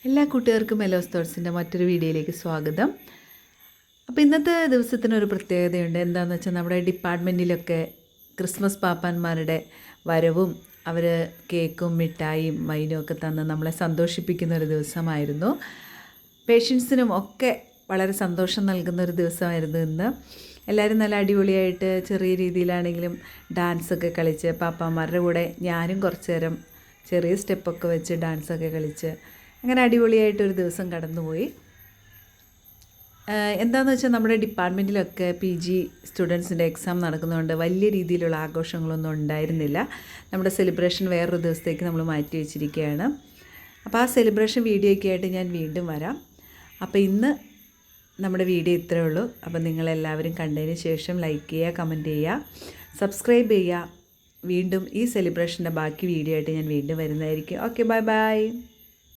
എല്ലാ കൂട്ടുകാർക്കും മെലോസ് തോട്ട്സിൻ്റെ മറ്റൊരു വീഡിയോയിലേക്ക് സ്വാഗതം. അപ്പോൾ ഇന്നത്തെ ദിവസത്തിനൊരു പ്രത്യേകതയുണ്ട്. എന്താണെന്ന് വെച്ചാൽ നമ്മുടെ ഡിപ്പാർട്ട്മെൻറ്റിലൊക്കെ ക്രിസ്മസ് പാപ്പാന്മാരുടെ വരവും അവർ കേക്കും മിഠായിയും വൈനും ഒക്കെ തന്ന് നമ്മളെ സന്തോഷിപ്പിക്കുന്ന ഒരു ദിവസമായിരുന്നു. പേഷ്യൻസിനും ഒക്കെ വളരെ സന്തോഷം നൽകുന്ന ഒരു ദിവസമായിരുന്നു ഇന്ന്. എല്ലാവരും നല്ല അടിപൊളിയായിട്ട് ചെറിയ രീതിയിലാണെങ്കിലും ഡാൻസൊക്കെ കളിച്ച് പാപ്പാന്മാരുടെ കൂടെ ഞാനും കുറച്ച് നേരം ചെറിയ സ്റ്റെപ്പൊക്കെ വെച്ച് ഡാൻസൊക്കെ കളിച്ച് അങ്ങനെ അടിപൊളിയായിട്ടൊരു ദിവസം കടന്നുപോയി. എന്താണെന്ന് വെച്ചാൽ നമ്മുടെ ഡിപ്പാർട്ട്മെൻറ്റിലൊക്കെ PG സ്റ്റുഡൻസിൻ്റെ എക്സാം നടക്കുന്നതുകൊണ്ട് വലിയ രീതിയിലുള്ള ആഘോഷങ്ങളൊന്നും ഉണ്ടായിരുന്നില്ല. നമ്മുടെ സെലിബ്രേഷൻ വേറൊരു ദിവസത്തേക്ക് നമ്മൾ മാറ്റി വെച്ചിരിക്കുകയാണ്. അപ്പോൾ ആ സെലിബ്രേഷൻ വീഡിയോയ്ക്ക് ആയിട്ട് ഞാൻ വീണ്ടും വരാം. അപ്പോൾ ഇന്ന് നമ്മുടെ വീഡിയോ ഇത്രയേ ഉള്ളൂ. അപ്പോൾ നിങ്ങളെല്ലാവരും കണ്ടതിന് ശേഷം ലൈക്ക് ചെയ്യുക, കമൻറ്റ് ചെയ്യുക, സബ്സ്ക്രൈബ് ചെയ്യുക. വീണ്ടും ഈ സെലിബ്രേഷൻ്റെ ബാക്കി വീഡിയോ ആയിട്ട് ഞാൻ വീണ്ടും വരുന്നതായിരിക്കും. Okay, bye bye.